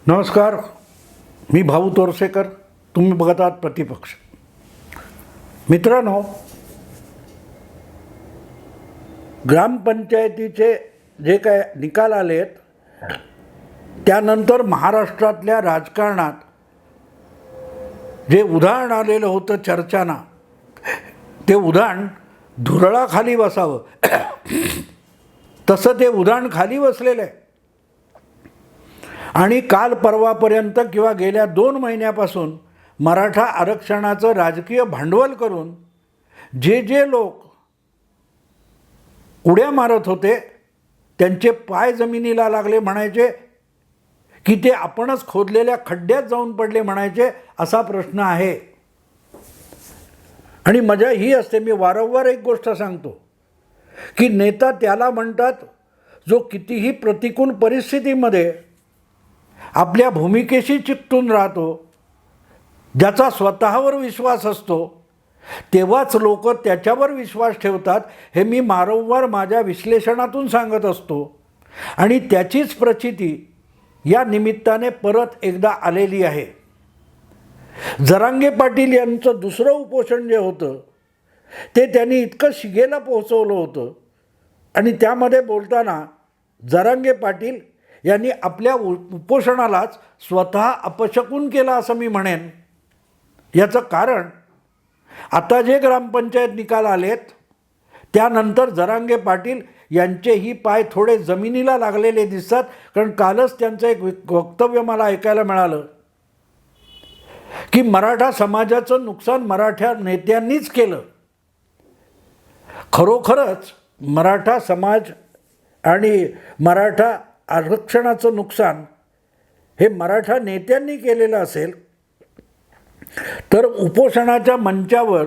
नमस्कार, मी भाऊ तोरसेकर. तुम्ही बघत आहात प्रतिपक्ष. मित्रांनो, ग्रामपंचायतीचे जे काय निकाल आले आहेत त्यानंतर महाराष्ट्रातल्या राजकारणात जे उधाण आलेलं होतं चर्चांना, ते उधाण धुरळाखाली बसावं तसं ते उधाण खाली बसलेलं आहे. आणि काल परवापर्यंत किंवा गेल्या 2 महिन्यापासून मराठा आरक्षणाचं राजकीय भांडवल करून जे लोक उड्या मारत होते त्यांचे पाय जमिनीला लागले म्हणायचे की ते आपणच खोदलेल्या खड्ड्यात जाऊन पडले म्हणायचे, असा प्रश्न आहे. आणि मजा ही असते, मी वारंवार एक गोष्ट सांगतो की नेता त्याला म्हणतात जो कितीही प्रतिकूल परिस्थितीमध्ये आपल्या भूमिकेशी चिकटून राहतो, ज्याचा स्वतःवर विश्वास असतो, तेव्हाच लोक त्याच्यावर विश्वास ठेवतात. हे मी वारंवार माझ्या विश्लेषणातून सांगत असतो. आणि त्याचीच प्रचिती या निमित्ताने परत एकदा आलेली आहे. जरांगे पाटील यांचं दुसरं उपोषण जे होतं ते त्यांनी इतकं शिगेला पोहोचवलं होतं. आणि त्यामध्ये बोलताना जरांगे पाटील यांनी आपल्या उपोषणालाच स्वतः अपशकुन केला असं मी म्हणेन. याचं कारण आता जे ग्रामपंचायत निकाल आलेत त्यानंतर जरांगे पाटील यांचेही पाय थोडे जमिनीला लागलेले दिसतात. कारण कालच त्यांचं एक वक्तव्य मला ऐकायला मिळालं की मराठा समाजाचं नुकसान मराठा नेत्यांनीच केलं. खरोखरच मराठा समाज आणि मराठा आरक्षणाचं नुकसान हे मराठा नेत्यांनी केलेलं असेल तर उपोषणाच्या मंचावर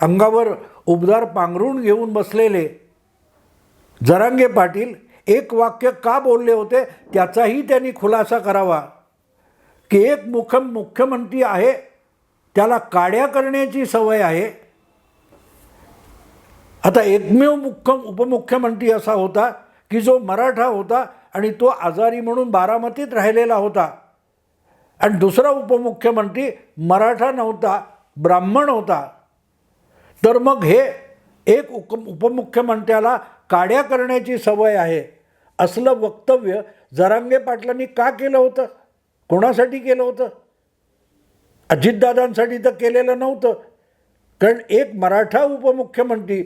अंगावर उबदार पांघरून घेऊन बसलेले जरांगे पाटील एक वाक्य का बोलले होते त्याचाही त्यांनी खुलासा करावा. की एक मुख्यमंत्री आहे त्याला काड्या करण्याची सवय आहे. आता एकमेव उपमुख्यमंत्री असा होता की जो मराठा होता आणि तो आजारी म्हणून बारामतीत राहिलेला होता. आणि दुसरा उपमुख्यमंत्री मराठा नव्हता, ब्राह्मण होता. तर मग हे एक उपमुख्यमंत्र्याला काड्या करण्याची सवय आहे असलं वक्तव्य जरांगे पाटलांनी का केलं होतं? कोणासाठी केलं होतं? अजितदादांसाठी तर केलेलं नव्हतं. कारण एक मराठा उपमुख्यमंत्री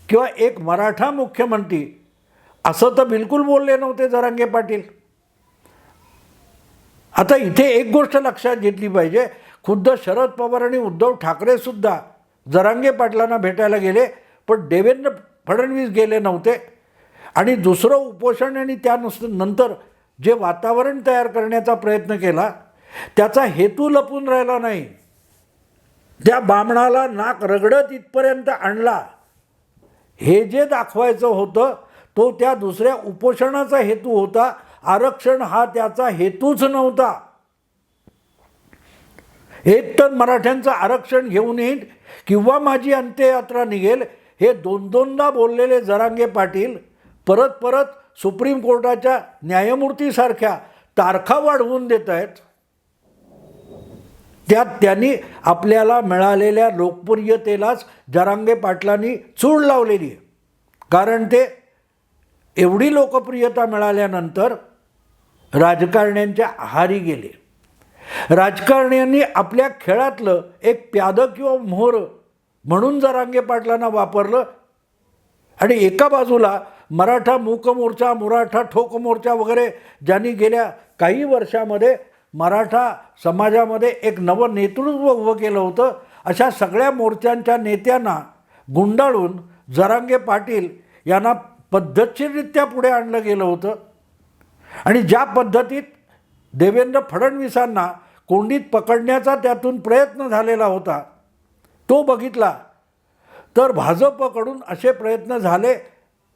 किंवा एक मराठा मुख्यमंत्री असं तर बिलकुल बोलले नव्हते जरांगे पाटील. आता इथे एक गोष्ट लक्षात घेतली पाहिजे, खुद्द शरद पवार आणि उद्धव ठाकरेसुद्धा जरांगे पाटलांना भेटायला गेले, पण देवेंद्र फडणवीस गेले नव्हते. आणि दुसरं उपोषण आणि त्यानंतर जे वातावरण तयार करण्याचा प्रयत्न केला त्याचा हेतू लपून राहिला नाही. त्या बामणाला नाक रगडत इथपर्यंत आणला हे जे दाखवायचं होतं तो त्या दुसऱ्या उपोषणाचा हेतू होता. आरक्षण हा त्याचा हेतूच नव्हता. एक तर मराठ्यांचं आरक्षण घेऊन येईन किंवा माझी अंत्ययात्रा निघेल हे दोनदा बोललेले जरांगे पाटील परत सुप्रीम कोर्टाच्या न्यायमूर्तीसारख्या तारखा वाढवून देत आहेत. त्यात त्यांनी आपल्याला मिळालेल्या लोकप्रियतेलाच जरांगे पाटलांनी चूड लावलेली आहे. कारण ते एवढी लोकप्रियता मिळाल्यानंतर राजकारण्यांच्या आहारी गेले. राजकारण्यांनी आपल्या खेळातलं एक प्यादं किंवा मोहरं म्हणून जरांगे पाटलांना वापरलं. आणि एका बाजूला मराठा मूक मोर्चा, मराठा ठोक मोर्चा वगैरे ज्यांनी गेल्या काही वर्षामध्ये मराठा समाजामध्ये एक नवं नेतृत्व उभं केलं होतं, अशा सगळ्या मोर्चांच्या नेत्यांना गुंडाळून जरांगे पाटील यांना पद्धतशीररित्या पुढे आणलं गेलं होतं. आणि ज्या पद्धतीत देवेंद्र फडणवीसांना कोंडीत पकडण्याचा त्यातून प्रयत्न झालेला होता तो बघितला तर भाजपकडून असे प्रयत्न झाले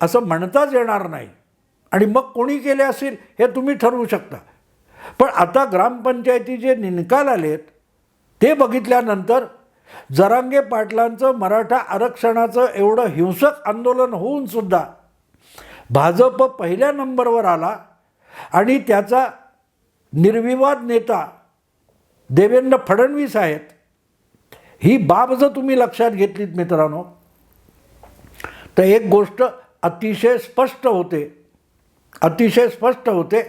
असं म्हणताच येणार नाही. आणि मग कोणी केले असतील हे तुम्ही ठरवू शकता. पण आता ग्रामपंचायतीचे निकाल आलेत ते बघितल्यानंतर जरांगे पाटलांचं मराठा आरक्षणाचं एवढं हिंसक आंदोलन होऊनसुद्धा भाजप पहिल्या नंबरवर आला आणि त्याचा निर्विवाद नेता देवेंद्र फडणवीस आहेत, ही बाब जर तुम्ही लक्षात घेतलीत मित्रांनो, तर एक गोष्ट अतिशय स्पष्ट होते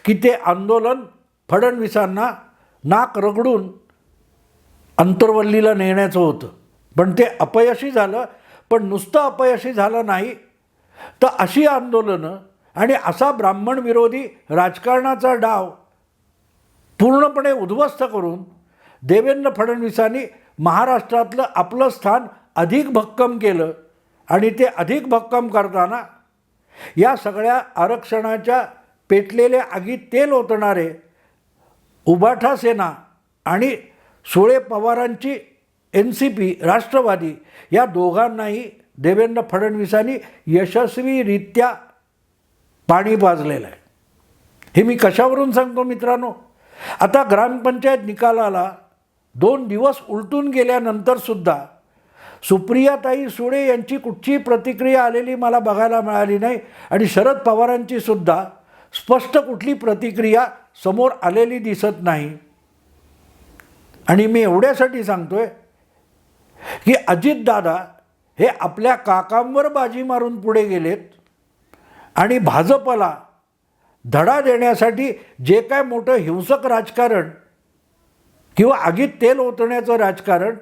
की ते आंदोलन फडणवीसांना नाक रगडून अंतरवल्लीला नेण्याचं होतं. पण ते अपयशी झालं. पण नुसतं अपयशी झालं नाही, तर अशी आंदोलनं आणि असा ब्राह्मण विरोधी राजकारणाचा डाव पूर्णपणे उद्ध्वस्त करून देवेंद्र फडणवीसांनी महाराष्ट्रातलं आपलं स्थान अधिक भक्कम केलं. आणि ते अधिक भक्कम करताना या सगळ्या आरक्षणाच्या पेटलेल्या आगीत तेल ओतणारे उभाठा सेना आणि सुळे पवारांची NCP राष्ट्रवादी या दोघांनाही देवेंद्र फडणवीसांनी यशस्वीरित्या पाणी पाजलेलं आहे. हे मी कशावरून सांगतो मित्रांनो, आता ग्रामपंचायत निकालाला 2 दिवस उलटून गेल्यानंतरसुद्धा सुप्रियाताई सुळे यांची कुठची प्रतिक्रिया आलेली मला बघायला मिळाली नाही. आणि शरद पवारांची सुद्धा स्पष्ट कुठली प्रतिक्रिया समोर आलेली दिसत नाही. आणि मी एवढ्यासाठी सांगतोय की अजितदादा हे आपल्या काकांवर बाजी मारून पुढे गेलेत आणि भाजपला धडा देण्यासाठी जे काय मोठं हिंसक राजकारण किंवा आगीत तेल ओतण्याचं राजकारण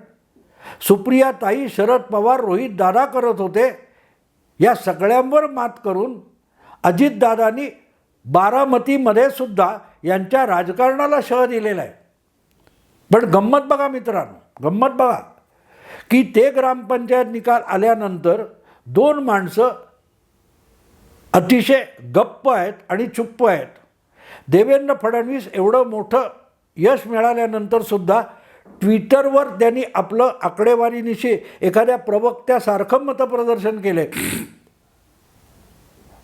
सुप्रियाताई, शरद पवार, रोहित दादा करत होते, या सगळ्यांवर मात करून अजितदादांनी बारामतीमध्ये सुद्धा यांच्या राजकारणाला शह दिलेला आहे. पण गंमत बघा मित्रांनो, गंमत बघा की ते ग्रामपंचायत निकाल आल्यानंतर 2 माणसं अतिशय गप्प आहेत आणि चुप्प आहेत. देवेंद्र फडणवीस एवढं मोठं यश मिळाल्यानंतरसुद्धा ट्विटरवर त्यांनी आपलं आकडेवारीनिशी एखाद्या प्रवक्त्यासारखं मतप्रदर्शन केले.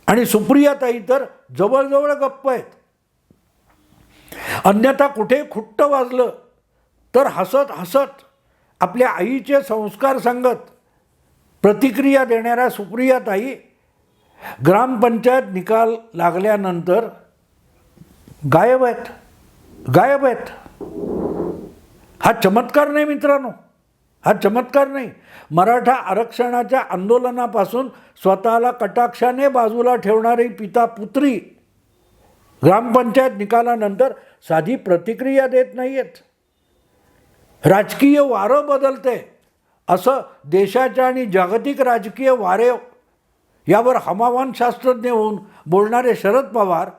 आणि सुप्रियाताई तर जवळजवळ गप्प आहेत. अन्यथा कुठे खुट्ट वाजलं तर हसत हसत आपल्या आईचे संस्कार सांगत प्रतिक्रिया देणाऱ्या सुप्रियाताई ग्रामपंचायत निकाल लागल्यानंतर गायब आहेत. हा चमत्कार नाही मित्रांनो, हा चमत्कार नाही. मराठा आरक्षणाच्या आंदोलनापासून स्वतःला कटाक्षाने बाजूला ठेवणारी पिता पुत्री ग्रामपंचायत निकालानंतर साधी प्रतिक्रिया देत नाही आहेत. राजकीय वारं बदलते असं देशाच्या आणि जागतिक राजकीय वारे यावर हवामान शास्त्रज्ञ होऊन बोलणारे शरद पवार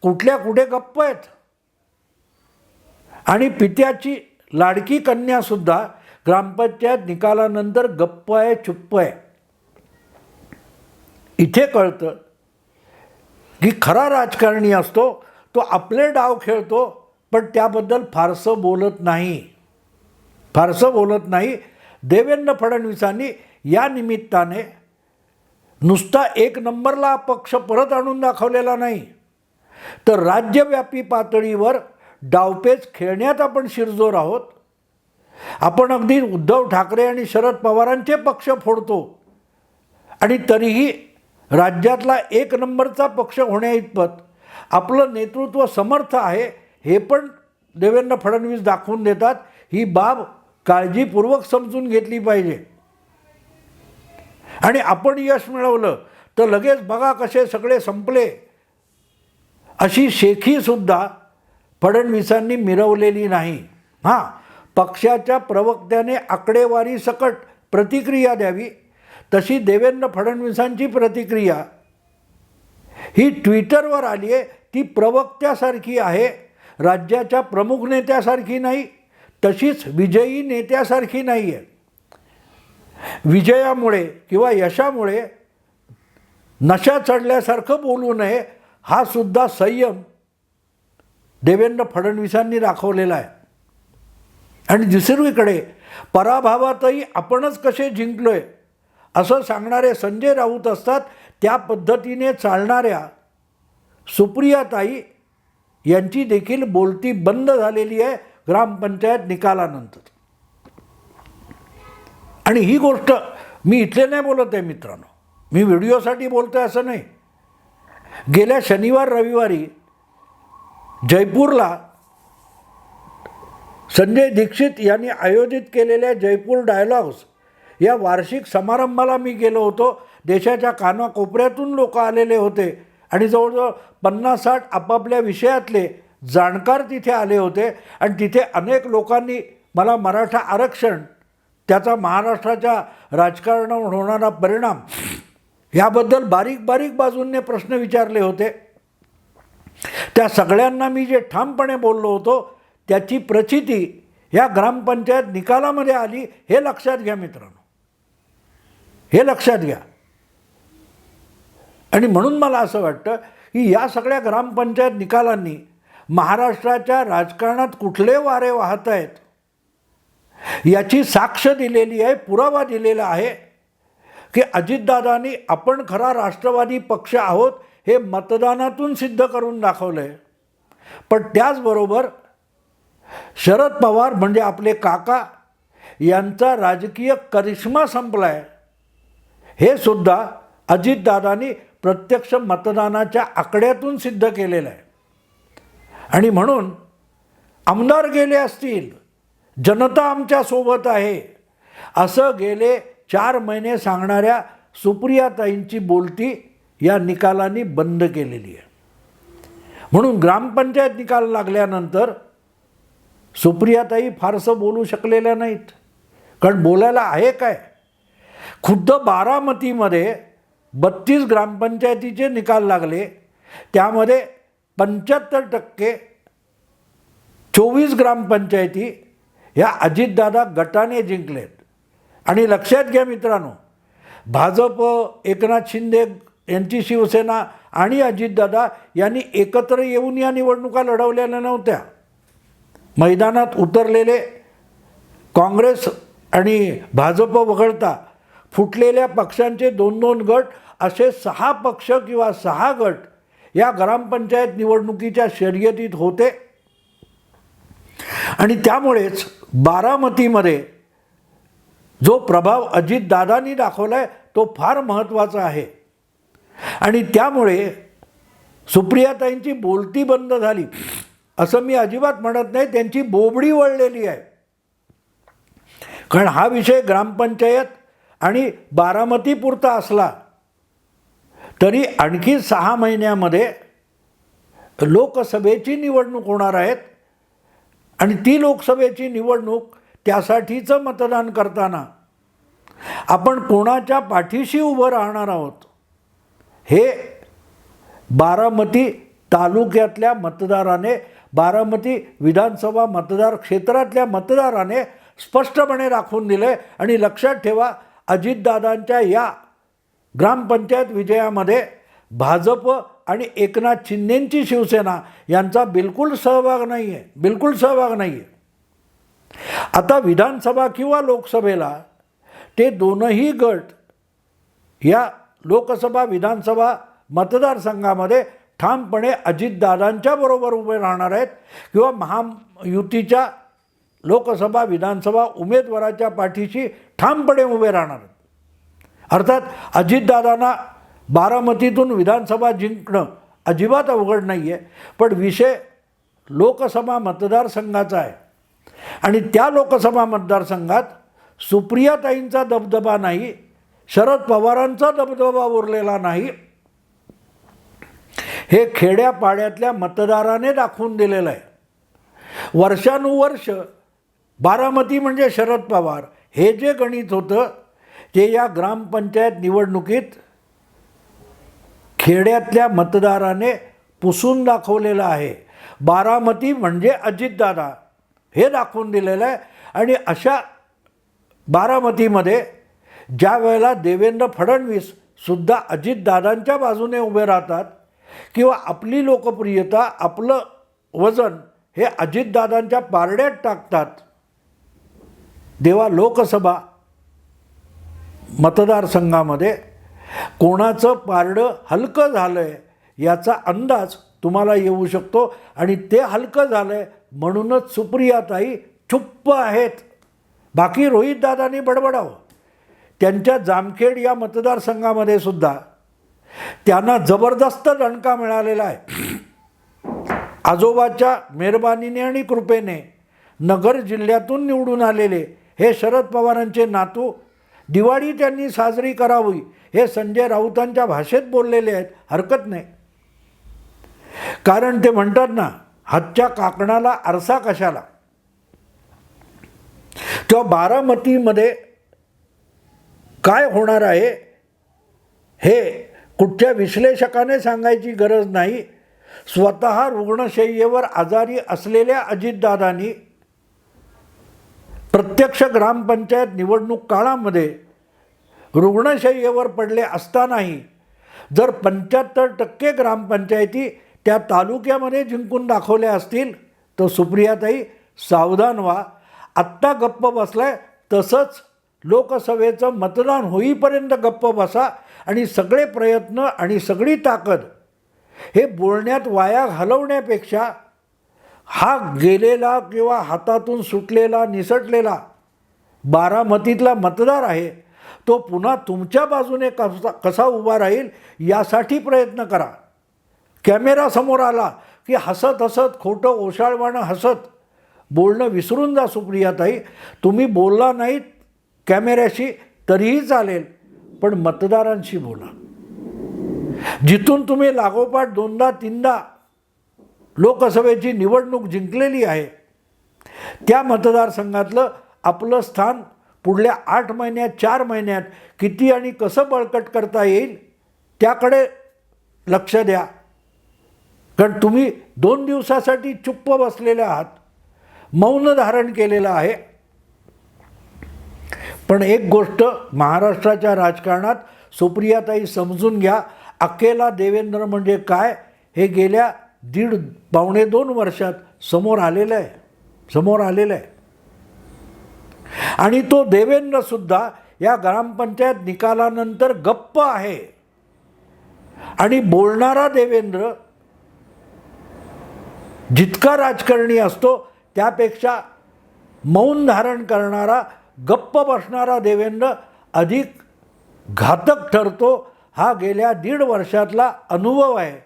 कुठल्या कुठे गप्प आहेत. आणि पित्याची लाडकी कन्यासुद्धा ग्रामपंचायत निकालानंतर गप्प आहे, चुप्प आहे. इथे कळतं की खरा राजकारणी असतो तो आपले डाव खेळतो, पण त्याबद्दल फारसं बोलत नाही. देवेंद्र फडणवीसांनी या निमित्ताने नुसता 1 नंबरला पक्ष परत आणून दाखवलेला नाही, तर राज्यव्यापी पातळीवर डावपेच खेळण्यात आपण शिरजोर आहोत. आपण अगदी उद्धव ठाकरे आणि शरद पवारांचे पक्ष फोडतो आणि तरीही राज्यातला 1 नंबरचा पक्ष होण्याइतपत आपलं नेतृत्व समर्थ आहे हे पण देवेंद्र फडणवीस दाखवून देतात. ही बाब काळजीपूर्वक समजून घेतली पाहिजे. आणि आपण यश मिळवलं तर लगेच बघा कसे सगळे संपले अशी शेखीसुद्धा फडणवीसांनी मिरवलेली नाही. हां, पक्षाच्या प्रवक्त्याने आकडेवारी सकट प्रतिक्रिया द्यावी, तशी देवेंद्र फडणवीसांची प्रतिक्रिया ही ट्विटरवर आली आहे. ती प्रवक्त्यासारखी आहे, राज्याच्या प्रमुख नेत्यासारखी नाही, तशीच विजयी नेत्यासारखी नाही आहे. विजयामुळे किंवा यशामुळे नशा चढल्यासारखं बोलू नये, हा सुद्धा संयम देवेंद्र फडणवीसांनी दाखवलेला आहे. आणि दुसरीकडे पराभवातही आपणच कसे जिंकलोय असं सांगणारे संजय राऊत असतात. त्या पद्धतीने चालणाऱ्या सुप्रियाताई यांची देखील बोलती बंद झालेली आहे ग्रामपंचायत निकालानंतर. आणि ही गोष्ट मी इथले नाही बोलत आहे मित्रांनो, मी व्हिडिओसाठी बोलतो आहे असं नाही. गेल्या शनिवार रविवारी जयपूरला संजय दीक्षित यांनी आयोजित केलेल्या जयपूर डायलॉग्स या वार्षिक समारंभाला मी गेलो होतो. देशाच्या कानाकोपऱ्यातून लोक आलेले होते आणि जवळजवळ 50-60 आपापल्या विषयातले जाणकार तिथे आले होते. आणि तिथे अनेक लोकांनी मला मराठा आरक्षण, त्याचा महाराष्ट्राच्या राजकारणावर होणारा परिणाम याबद्दल बारीक बारीक बाजूंनी प्रश्न विचारले होते. त्या सगळ्यांना मी जे ठामपणे बोललो होतो त्याची प्रचिती ह्या ग्रामपंचायत निकालामध्ये आली, हे लक्षात घ्या मित्रांनो, हे लक्षात घ्या. आणि म्हणून मला असं वाटतं की या सगळ्या ग्रामपंचायत निकालांनी महाराष्ट्राच्या राजकारणात कुठले वारे वाहत आहेत याची साक्ष दिलेली आहे, पुरावा दिलेला आहे की अजितदादांनी आपण खरा राष्ट्रवादी पक्ष आहोत हे मतदानातून सिद्ध करून दाखवलं आहे. पण त्याचबरोबर शरद पवार म्हणजे आपले काका यांचा राजकीय करिश्मा संपला आहे हे सुद्धा अजितदादांनी प्रत्यक्ष मतदानाच्या आकड्यातून सिद्ध केलेलं आहे. आणि म्हणून आमदार गेले असतील, जनता आमच्यासोबत आहे असं गेले 4 महिने सांगणाऱ्या सुप्रियाताईंची बोलती या निकालांनी बंद केलेली आहे. म्हणून ग्रामपंचायत निकाल लागल्यानंतर सुप्रियाताई फारसं बोलू शकलेल्या नाहीत, कारण बोलायला आहे काय. खुद्द बारामतीमध्ये 32 ग्रामपंचायतीचे निकाल लागले, त्यामध्ये 75% 24 ग्रामपंचायती ह्या अजितदादा गटाने जिंकलेत. आणि लक्षात घ्या मित्रांनो, भाजप, एकनाथ शिंदे यांची शिवसेना आणि अजितदादा यांनी एकत्र येऊन या निवडणुका लढवलेल्या नव्हत्या. मैदानात उतरलेले काँग्रेस आणि भाजप वगळता फुटलेल्या पक्षांचे 2-2 गट असे 6 पक्ष किंवा 6 गट या ग्रामपंचायत निवडणुकीच्या शर्यतीत होते. आणि त्यामुळेच बारामतीमध्ये जो प्रभाव अजितदादांनी दाखवला आहे तो फार महत्त्वाचा आहे. आणि त्यामुळे सुप्रियाताईंची बोलती बंद झाली असं मी अजिबात म्हणत नाही, त्यांची बोबडी वळलेली आहे. कारण हा विषय ग्रामपंचायत आणि बारामतीपुरता असला तरी आणखी 6 महिन्यामध्ये लोकसभेची निवडणूक होणार आहेत. आणि ती लोकसभेची निवडणूक त्यासाठीचं मतदान करताना आपण कोणाच्या पाठीशी उभं राहणार आहोत हे बारामती तालुक्यातल्या मतदाराने, बारामती विधानसभा मतदार क्षेत्रातल्या मतदाराने स्पष्टपणे दाखवून दिले. आणि लक्षात ठेवा, अजितदादांच्या या ग्रामपंचायत विजयामध्ये भाजप आणि एकनाथ शिंदेंची शिवसेना यांचा बिलकुल सहभाग नाही आहे, बिलकुल सहभाग नाही आहे. आता विधानसभा किंवा लोकसभेला ते दोनही गट या लोकसभा विधानसभा मतदारसंघामध्ये ठामपणे अजितदादांच्या बरोबर उभे राहणार आहेत किंवा महायुतीच्या लोकसभा विधानसभा उमेदवाराच्या पाठीशी ठामपणे उभे राहणार आहेत. अर्थात अजितदादांना बारामतीतून विधानसभा जिंकणं अजिबात अवघड नाही आहे, पण विषय लोकसभा मतदारसंघाचा आहे. आणि त्या लोकसभा मतदारसंघात सुप्रियाताईंचा दबदबा नाही, शरद पवारांचा दबदबा उरलेला नाही, हे खेड्यापाड्यातल्या मतदाराने दाखवून दिलेलं आहे. वर्षानुवर्ष बारामती म्हणजे शरद पवार हे जे गणित होतं ते या ग्रामपंचायत निवडणुकीत खेड्यातल्या मतदाराने पुसून दाखवलेलं आहे. बारामती म्हणजे अजितदादा हे दाखवून दिलेलं आहे. आणि अशा बारामतीमध्ये ज्या वेळेला देवेंद्र फडणवीस सुद्धा अजितदादांच्या बाजूने उभे राहतात किंवा आपली लोकप्रियता, आपलं वजन हे अजितदादांच्या पारड्यात टाकतात, तेव्हा लोकसभा मतदारसंघामध्ये कोणाचं पारडं हलकं झालं आहे याचा अंदाज तुम्हाला येऊ शकतो. आणि ते हलकं झालं आहे म्हणूनच सुप्रियाताई चुप्प आहेत. बाकी रोहितदादांनी बडबडावं. त्यांच्या जामखेड या मतदारसंघामध्ये सुद्धा त्यांना जबरदस्त दणका मिळालेला आहे. आजोबाच्या मेहरबानीने आणि कृपेने नगर जिल्ह्यातून निवडून आलेले हे शरद पवारांचे नातू दिवाळी त्यांनी साजरी करावी हे संजय राऊतांच्या भाषेत बोललेले आहेत, हरकत नाही. कारण ते म्हणतात ना, हातच्या काकणाला आरसा कशाला. तेव्हा बारामतीमध्ये काय होणार आहे हे कुठच्या विश्लेषकाने सांगायची गरज नाही. स्वतः रुग्णशय्येवर आजारी असलेल्या अजितदादांनी प्रत्यक्ष ग्रामपंचायत निवडणूक काळामध्ये रुग्णशय्येवर पडले असतानाही जर 75% ग्रामपंचायती त्या तालुक्यामध्ये जिंकून दाखवल्या असतील तर सुप्रियाताई सावधान व्हा. आत्ता गप्प बसलाय तसंच लोकसभेचं मतदान होईपर्यंत गप्प बसा आणि सगळे प्रयत्न आणि सगळी ताकद हे बोलण्यात वाया घालवण्यापेक्षा हा गेलेला किंवा हातातून सुटलेला निसटलेला बारामतीतला मतदार आहे तो पुन्हा तुमच्या बाजूने कसा उभा राहील यासाठी प्रयत्न करा. कॅमेरा समोर आला की हसत हसत खोटं ओशाळवाणं हसत बोलणं विसरून जा. सुप्रियाताई, तुम्ही बोलला नाहीत कॅमेऱ्याशी तरीही चालेल, पण मतदारांशी बोला. जिथून तुम्ही लागोपाठ 2दा 3दा लोकसभेची निवडणूक जिंकलेली आहे त्या मतदारसंघातलं आपलं स्थान पुढल्या 8 महिन्यात 4 महिन्यात किती आणि कसं बळकट करता येईल त्याकडे लक्ष द्या. कारण तुम्ही 2 दिवसासाठी चुप्प बसलेले आहात, मौन धारण केलेलं आहे. पण एक गोष्ट महाराष्ट्राच्या राजकारणात सुप्रियाताई समजून घ्या, अकेला देवेंद्र म्हणजे काय हे गेल्या 1.5-2 वर्षात समोर आलेलं आहे. आणि तो देवेंद्रसुद्धा या ग्रामपंचायत निकालानंतर गप्प आहे. आणि बोलणारा देवेंद्र जितका राजकारणी असतो त्यापेक्षा मौन धारण करणारा गप्प बसणारा देवेंद्र अधिक घातक ठरतो. हा गेल्या 1.5 वर्षातला अनुभव आहे.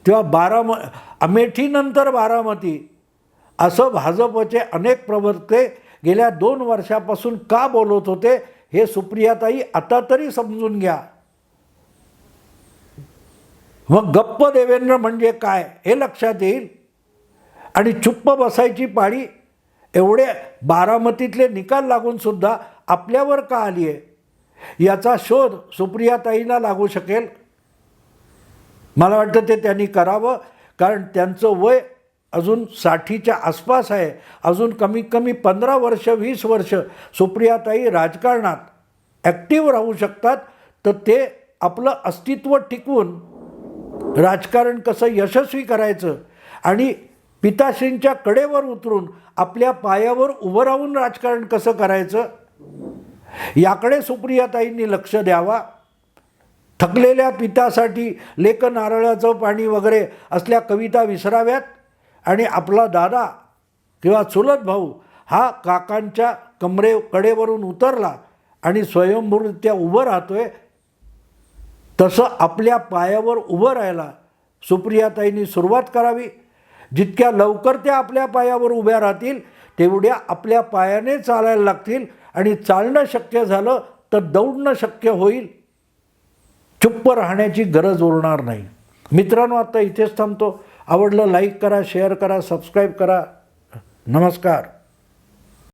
तेव्हा अमेठीनंतर बारामती असं भाजपचे अनेक प्रवक्ते गेल्या 2 वर्षापासून का बोलत होते हे सुप्रियाताई आता तरी समजून घ्या. मग गप्प देवेंद्र म्हणजे काय हे लक्षात येईल. आणि चुप्प बसायची पाळी एवढे बारामतीतले निकाल लागून सुद्धा आपल्यावर का आली आहे याचा शोध सुप्रियाताईंना लागू शकेल. मला वाटतं ते त्यांनी करावं, कारण त्यांचं वय अजून 60च्या आसपास आहे. अजून कमीत कमी 15 वर्ष 20 वर्ष सुप्रियाताई राजकारणात ॲक्टिव्ह राहू शकतात. तर ते आपलं अस्तित्व टिकवून राजकारण कसं यशस्वी करायचं आणि पिताश्रींच्या कडेवर उतरून आपल्या पायावर उभं राहून राजकारण कसं करायचं याकडे सुप्रियाताईंनी लक्ष द्यावा. थकलेल्या पितासाठी लेक नारळाचं पाणी वगैरे असल्या कविता विसराव्यात आणि आपला दादा किंवा चुलत भाऊ हा काकांच्या कडेवरून उतरला आणि स्वयंभूरित्या उभं राहतोय तसं आपल्या पायावर उभं राहायला सुप्रियाताईंनी सुरुवात करावी. जितक्या लवकर त्या आपल्या पायावर उभ्या राहतील तेवढ्या आपल्या पायाने चालायला लागतील आणि चालणं शक्य झालं तर दौडणं शक्य होईल. चुप्प राहण्याची गरज उरणार नाही. मित्रांनो, आता इथेच थांबतो. आवडलं लाईक करा, शेअर करा, सबस्क्राईब करा. नमस्कार.